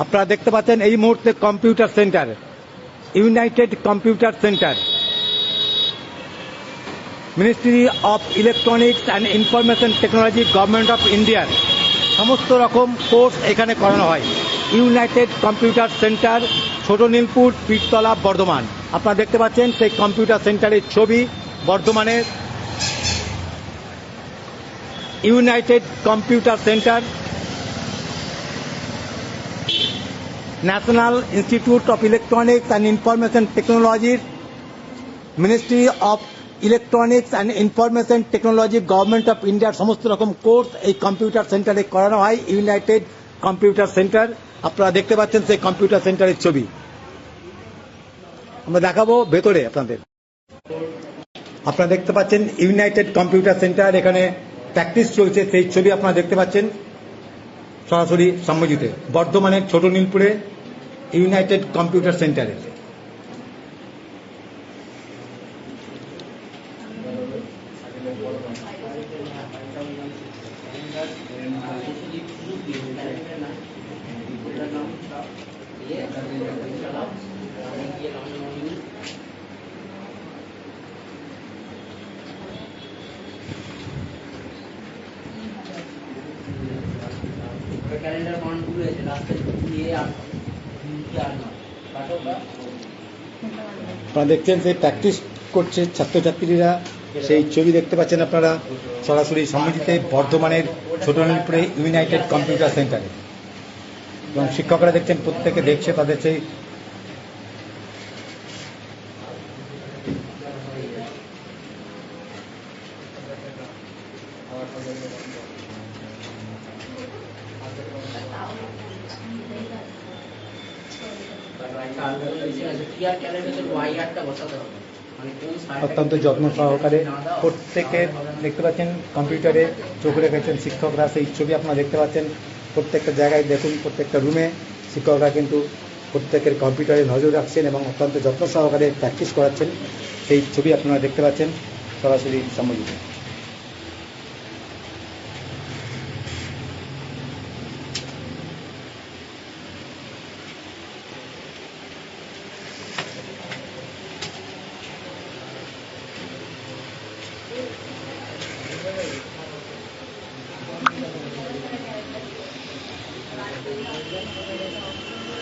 আপনারা দেখতে পাচ্ছেন এই মুহূর্তে computer centre, United computer Centre, Ministry of electronics and information technology, government of ইন্ডিয়ার সমস্ত রকম কোর্স এখানে করানো হয়। ইউনাইটেড কম্পিউটার সেন্টার, ছোট নীলপুর, পীরতলা, বর্ধমান। আপনারা দেখতে পাচ্ছেন সেই কম্পিউটার সেন্টারের ছবি বর্ধমানের। United computer centre, national institute of electronics and information টেকনোলজির, ministry of electronics and information technology, government of ইন্ডিয়ার সমস্ত রকম কোর্স এই কম্পিউটার সেন্টারে করানো হয়। ইউনাইটেড কম্পিউটার সেন্টার, আপনারা দেখতে পাচ্ছেন সেই কম্পিউটার সেন্টারের ছবি। আমরা দেখাবো ভেতরে আপনাদের। আপনারা দেখতে পাচ্ছেন ইউনাইটেড কম্পিউটার সেন্টার, এখানে প্র্যাকটিস চলছে, সেই ছবি আপনারা দেখতে পাচ্ছেন সরাসরি সম্মুখীতে বর্ধমানের ছোট নীলপুরে ইউনাইটেড কম্পিউটার সেন্টারে। ক্যালেন্ডার বাউন্ড হয়েছে লাস্টে দিয়ে আপনারা দেখছেন সেই প্র্যাকটিস করছে ছাত্রছাত্রীরা, সেই ছবি দেখতে পাচ্ছেন আপনারা সরাসরি সম্মুখীতে বর্ধমানের ছোট নীলপুরে ইউনাইটেড কম্পিউটার সেন্টারে। এবং শিক্ষকরা দেখছেন প্রত্যেকে দেখছে তাদের সেই অত্যন্ত যত্ন সহকারে প্রত্যেকের দেখতে পাচ্ছেন কম্পিউটারে চোখ রেখেছেন শিক্ষকরা, সেই ছবি আপনারা দেখতে পাচ্ছেন। প্রত্যেকটা জায়গায় দেখুন, প্রত্যেকটা রুমে শিক্ষকরা কিন্তু প্রত্যেকের কম্পিউটারে নজর রাখছেন এবং অত্যন্ত যত্ন সহকারে প্র্যাকটিস করাচ্ছেন, সেই ছবি আপনারা দেখতে পাচ্ছেন সরাসরি সম্মুখীন।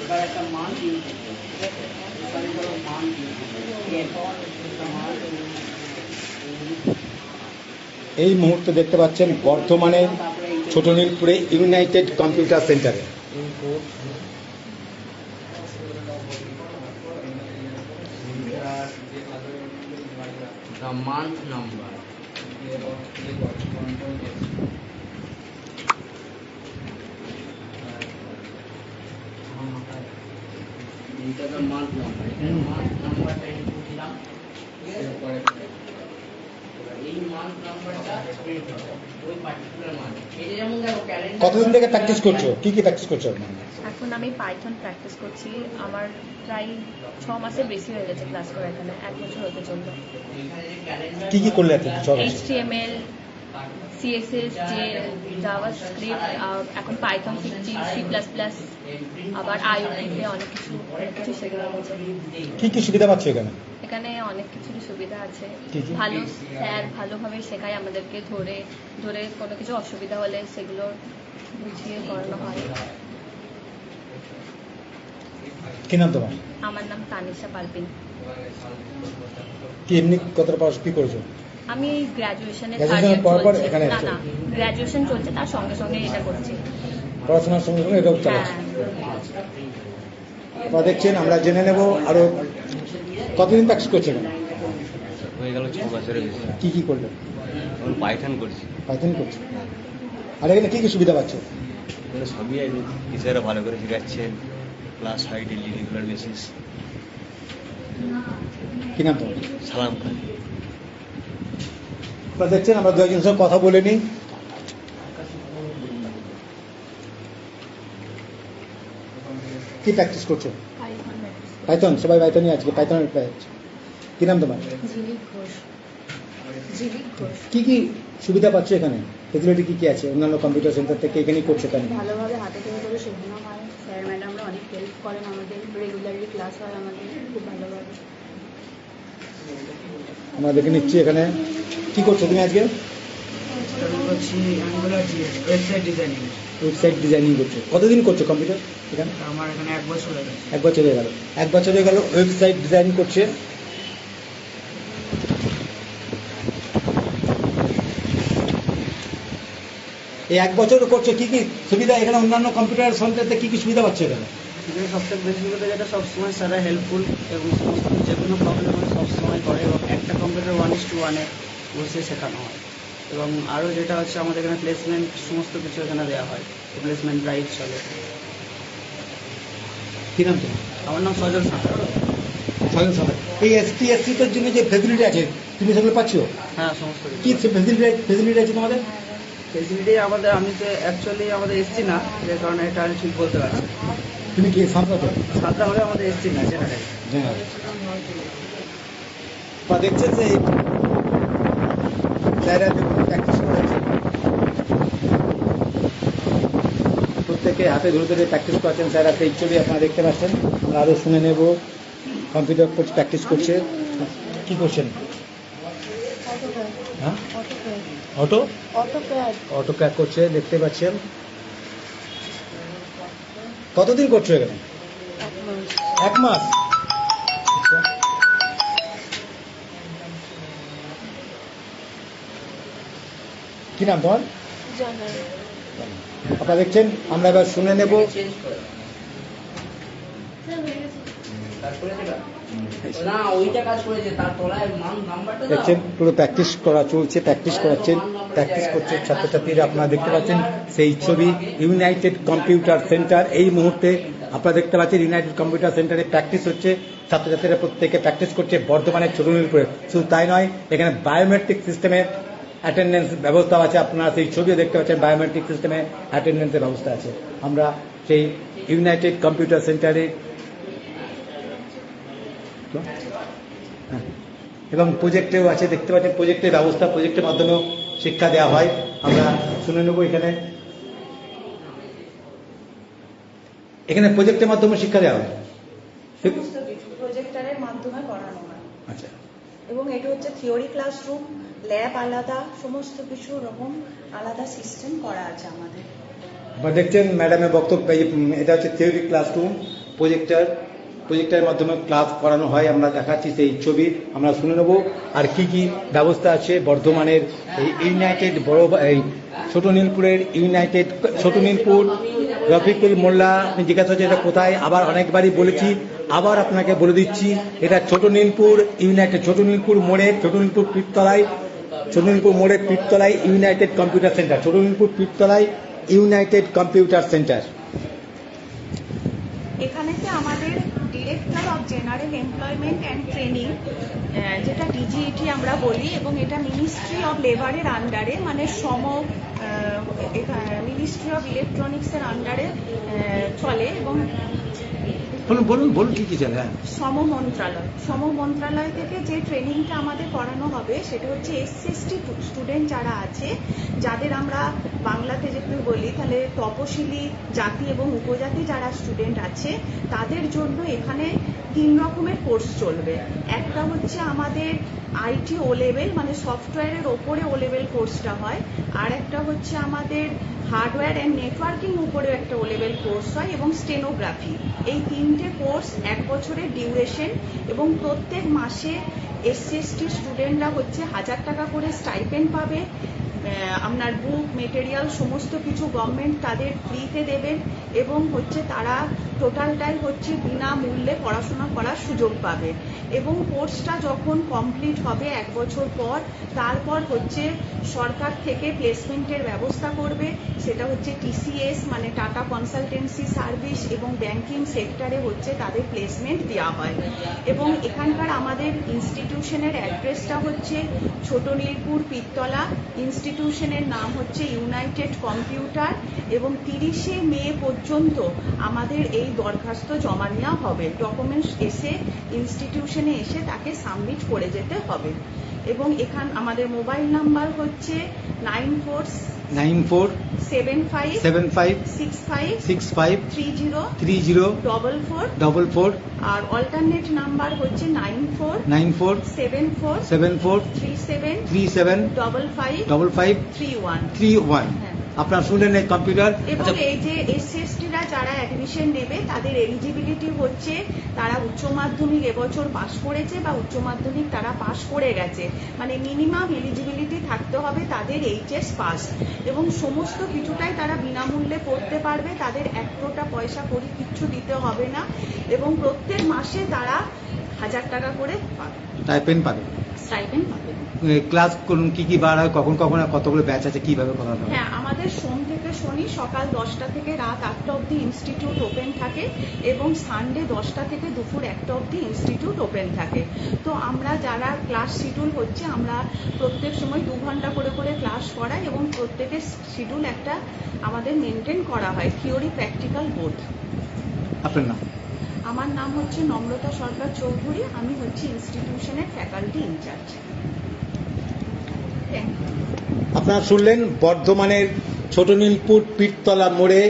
এবার একটা মান এই মুহূর্তে দেখতে পাচ্ছেন বর্ধমানের ছোট নীলপুরে ইউনাইটেড কম্পিউটার সেন্টারে। the month number এটা the month number নাম্বারটা ইনপুট দিলাম। এই মান্থ নাম্বারটা ওই পার্টিকুলার মান্থ। এই যেমন দেখো ক্যালেন্ডার। কতদিন থেকে প্র্যাকটিস করছো, কি কি প্র্যাকটিস করছো? এখন আমি পাইথন প্র্যাকটিস করছি, আমার প্রায় 6 মাসের বেশি হয়ে গেছে ক্লাস করে, এখানে 1 বছর হতে চললো। কি কি করলে আপনি? HTML, CSS, জাভাস্ক্রিপ্ট, এখন পাইথন শিখছি, C++, আবার IoT-তে অনেক কিছু শেখা হচ্ছে। কি কি সুবিধা পাচ্ছ এখানে? এখানে অনেক কিছুর সুবিধা আছে, কি কি? ভালো স্যার ভালোভাবে শেখায় আমাদেরকে, ধরে ধরে কোনো কিছু অসুবিধা হলে সেগুলো বুঝিয়ে করানো হয়। কি নাম তোমার? আমার নাম তানিশা পারভিন। কি এমনি কতটা পড়াশোনা কি করেছো? আমি গ্র্যাজুয়েশনে এখানে না গ্র্যাজুয়েশন চলছে, তার সঙ্গে সঙ্গে এটা করছি। পড়াশোনার সঙ্গে সঙ্গে এটাও চালাচ্ছি। আপনারা দেখছেন, আমরা জেনে নেব আরো কতদিন প্র্যাকটিস করছেন? হয়ে গেল 6 বছরের বেশি। কি কি করলেন? এখন পাইথন করছি। পাইথন করছেন। আর এখানে কি কি সুবিধা পাচ্ছ? এগুলো সবই টিচাররা ভালো করে শেখাচ্ছেন, ক্লাস হয় ডেলি রেগুলার বেসিস। কি নাম তোমার? সালাম খান। আপনারা দেখছেন, আমরা দু একজনের সঙ্গে কথা বলে নিই। কি প্র্যাকটিস করছো? পাইথন, সবাই পাইথনই আজকে পাইথনের প্র্যাকটিস। কি নাম তোমার? ঝিলিক ঘোষ। কি কি সুবিধা পাচ্ছ এখানে? ফেসিলিটি কি কি আছে অন্যান্য কম্পিউটার সেন্টার থেকে? এখানেই করছো কেন? ভালোভাবে হাতে তৈরি করে শেখানো হয়, স্যার ম্যাডামরা অনেক হেল্প করেন আমাদের, রেগুলারলি ক্লাস হয় আমাদের খুব ভালোভাবে। আমরা দেখে নিচ্ছি এখানে কি করছো তুমি আজকে? Website designing. ওয়েবসাইট ডিজাইনিং করছো, কতদিন করছো কম্পিউটার এখানে? আমার এখানে 1 বছর হয়ে গেছে। 1 বছর হয়ে গেল। 1 বছর হয়ে গেল ওয়েবসাইট ডিজাইন করছে। এই 1 বছর করছো, কি কি সুবিধা এখানে অন্যান্য কম্পিউটার সেন্টারতে কি কি সুবিধা পাচ্ছ এখানে? এখানে সবথেকে বেশি সুবিধা যেটা সবসময় স্যারা হেল্পফুল এবং সমস্ত যে কোনো প্রবলেম হলে সবসময় করে, এবং একটা কম্পিউটার 1:1 বসে শেখানো হয়। এবং আরও যেটা হচ্ছে আমাদের এখানে প্লেসমেন্ট সমস্ত কিছু এখানে দেওয়া হয়, প্লেসমেন্ট ড্রাইভ চলে। কি নাম তোমার? আমার নাম সজল সাঁতরা। সজল সাঁতরা। এই ST/SC-র জন্য যে ফেসিলিটি আছে তুমি সেগুলো পাচ্ছ? হ্যাঁ, সমস্ত কি ফেসিলিটি আছে তোমাদের? ফেসিলিটি আমাদের, আমি তো অ্যাকচুয়ালি আমাদের এসছি না, যে কারণে এটা আমি ঠিক বলতে পারছি। তুমি কি সাঁতরা তো? সাঁতরা হলে আমাদের এসছি না, জেনারেল। হ্যাঁ, দেখছেন যে স্যাররা প্র্যাকটিস করেছে, প্রত্যেকে হাতে ধরে ধরে প্র্যাকটিস করছেন স্যাররা, সেই ছবি আপনারা দেখতে পাচ্ছেন। আমরা আরও শুনে নেব কম্পিউটার প্র্যাকটিস করছে। কি করছেন? হ্যাঁ, অটো ক্যাক করছে, দেখতে পাচ্ছেন। কতদিন করছো এখানে? 1 মাস। কি নাম তোমার? আপনারা দেখছেন, আমরা এবার শুনে নেব। দেখছেন পুরো প্র্যাকটিস করা চলছে, প্র্যাকটিস করাচ্ছেন, প্র্যাকটিস করছে ছাত্রছাত্রীরা। আপনারা দেখতে পাচ্ছেন সেই ছবি ইউনাইটেড কম্পিউটার সেন্টার। এই মুহূর্তে আপনারা দেখতে পাচ্ছেন ইউনাইটেড কম্পিউটার সেন্টারে প্র্যাকটিস হচ্ছে, ছাত্রছাত্রীরা প্রত্যেকে প্র্যাকটিস করছে বর্ধমানের ছোটনীলপুরে। শুধু তাই নয়, এখানে বায়োমেট্রিক সিস্টেমের অ্যাটেন্ডেন্স ব্যবস্থা আছে। আপনারা সেই ছবিও দেখতে পাচ্ছেন, বায়োমেট্রিক সিস্টেমে অ্যাটেন্ডেন্সের ব্যবস্থা আছে। আমরা সেই ইউনাইটেড কম্পিউটার সেন্টারে এবং প্রজেক্টেও আছে, দেখতে পাচ্ছেন প্রজেক্টের ব্যবস্থা, প্রজেক্টের মাধ্যমেও শিক্ষা দেওয়া হয়। আমরা শুনে নেব এখানে প্রজেক্টের মাধ্যমে শিক্ষা দেওয়া হয়, প্রজেক্টরের মাধ্যমে পড়ানো হয়। আচ্ছা, এবং এটা হচ্ছে থিওরি ক্লাসরুম, ল্যাব আলাদা, সমস্ত কিছু রকম আলাদা সিস্টেম করা আছে আমাদের। আপনারা দেখছেন ম্যাডামের বক্তব্য। এটা হচ্ছে থিওরি ক্লাসরুম, প্রজেক্টের মাধ্যমে ক্লাস করানো হয়। আমরা দেখাচ্ছি সেই ছবি, আমরা শুনে নেব আর কি কি ব্যবস্থা আছে বর্ধমানের এই ইউনাইটেড এই ছোটনীলপুরের ছোটনীলপুর রফিকুল মোল্লা। আপনি জিজ্ঞাসা হচ্ছে এটা কোথায়, আবার অনেকবারই বলেছি, আবার আপনাকে বলে দিচ্ছি। এটা ছোটনীলপুর ইউনাইটেড, ছোটনীলপুর মোড়ের পীরতলায় ইউনাইটেড কম্পিউটার সেন্টার, ছোটনীলপুর পীরতলায় ইউনাইটেড কম্পিউটার সেন্টার। এখানেতে আমাদের director of general employment and training, যেটা DGET আমরা বলি, এবং এটা মিনিস্ট্রি অফ লেবারের আন্ডারে, মানে মিনিস্ট্রি অফ ইলেকট্রনিক্সের আন্ডারে চলে। এবং বলুন কি চলে? শ্রম মন্ত্রণালয় থেকে যে ট্রেনিংটা আমাদের করানো হবে সেটা হচ্ছে SC/ST স্টুডেন্ট যারা আছে, যাদের আমরা বাংলাতে যদি বলি তাহলে তপশিলি জাতি এবং উপজাতি যারা স্টুডেন্ট আছে, তাদের জন্য এখানে 3 রকমের কোর্স চলবে। একটা হচ্ছে আমাদের IT O লেভেল, মানে সফটওয়্যারের ওপরে O লেভেল কোর্সটা হয়। আর একটা হচ্ছে আমাদের হার্ডওয়্যার অ্যান্ড নেটওয়ার্কিং উপরেও একটা O লেভেল কোর্স হয়, এবং স্টেনোগ্রাফি। এই 3টে কোর্স 1 বছরের ডিউরেশন, এবং প্রত্যেক মাসে SC/ST স্টুডেন্টরা হচ্ছে 1000 টাকা করে স্টাইপেন্ড পাবে। আপনার বুক মেটেরিয়াল সমস্ত কিছু গভর্নমেন্ট তাদের ফ্রিতে দেবেন, এবং হচ্ছে তারা টোটালটাই হচ্ছে বিনামূল্যে পড়াশোনা করার সুযোগ পাবে। এবং কোর্সটা যখন কমপ্লিট হবে 1 বছর পর, তারপর হচ্ছে সরকার থেকে প্লেসমেন্টের ব্যবস্থা করবে। সেটা হচ্ছে TCS, মানে টাটা কনসালটেন্সি সার্ভিস, এবং ব্যাংকিং সেক্টরে হচ্ছে তাদের প্লেসমেন্ট দেওয়া হয়। এবং এখানকার আমাদের ইনস্টিটিউশনের অ্যাড্রেসটা হচ্ছে ছোটনীলপুর পীরতলা, ইনস্টিটিউশনের নাম হচ্ছে ইউনাইটেড কম্পিউটার, এবং 30শে মে পর্যন্ত আমাদের এই দরখাস্ত জমা নেওয়া হবে। ডকুমেন্টস এসে ইনস্টিটিউশনে এসে তাকে সাবমিট করে যেতে হবে। এবং আমাদের মোবাইল নাম্বার হচ্ছে 94 94 75 75 65 65 30 30 44 44 আর অল্টারনেট নাম্বার হচ্ছে 94 94 74 74 37 37 55 55 31 31 হ্যাঁ। আপনার শুনলেন এই কম্পিউটার। এবং আচ্ছা, এই যে এসসিএসটিরা যারা অ্যাডমিশন নেবে তাদের এলিজিবিলিটি হচ্ছে তারা উচ্চ মাধ্যমিক এবছর পাশ করেছে বা উচ্চ মাধ্যমিক তারা পাশ করে গেছে, মানে মিনিমাম এলিজিবিলিটি থাকতে হবে তাদের এইচএস পাস, এবং সমস্ত কিছুটাই তারা বিনামূল্যে পড়তে পারবে, তাদের এক ফোঁটা পয়সা করে কিচ্ছু দিতে হবে না, এবং প্রত্যেক মাসে তারা 1000 টাকা করে পাবে, টাইপেন পাবে। স্টাইপেন্ড পাবে। ক্লাস করুন কি কি বার হয়, কখন কখন আর কতগুলো ব্যাচ আছে, কিভাবে করানো হয়? হ্যাঁ, আমাদের সোম থেকে শনি সকাল 10টা থেকে রাত 8টা অবধি ইনস্টিটিউট ওপেন থাকে, এবং সানডে 10টা থেকে দুপুর 1টা অবধি ইনস্টিটিউট ওপেন থাকে। তো আমরা যারা ক্লাস শিডিউল হচ্ছে আমরা প্রত্যেক সময় 2 ঘন্টা করে করে ক্লাস করাই, এবং প্রত্যেকের শিডিউল একটা আমাদের মেনটেন করা হয়, থিওরি প্র্যাকটিক্যাল বোথ। আপনার নাম? আমার নাম হচ্ছে নম্রতা সরকার চৌধুরী, আমি হচ্ছে ইনস্টিটিউশনের ফ্যাকাল্টি ইনচার্জ। Thank you. আপনারা শুনলেন বর্ধমানের ছোট নীলপুর পীরতলা মোড়ে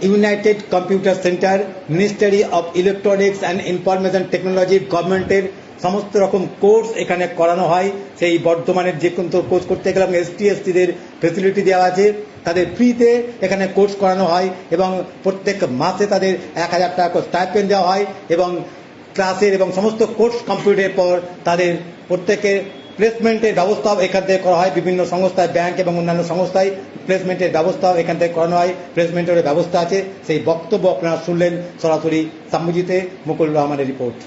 United computer Centre, Ministry of electronics and information Technology, গভর্নমেন্টের সমস্ত রকম কোর্স এখানে করানো হয়। সেই বর্ধমানের যে কোনো কোর্স করতে গেলে ST/STদের ফেসিলিটি দেওয়া আছে, তাদের ফ্রিতে এখানে কোর্স করানো হয়, এবং প্রত্যেক মাসে তাদের 1000 টাকা করে স্টাইপেন্ড দেওয়া হয়, এবং ক্লাসের এবং সমস্ত কোর্স কমপ্লিটের পর তাদের প্রত্যেকের প্লেসমেন্টের ব্যবস্থাও এখান থেকে করা হয়। বিভিন্ন সংস্থায়, ব্যাংক এবং অন্যান্য সংস্থায় প্লেসমেন্টের ব্যবস্থাও এখান থেকে করানো হয়, প্লেসমেন্টের ব্যবস্থা আছে। সেই বক্তব্য আপনারা শুনলেন সরাসরি সাম্যজিতে। মুকুল রহমানের রিপোর্ট।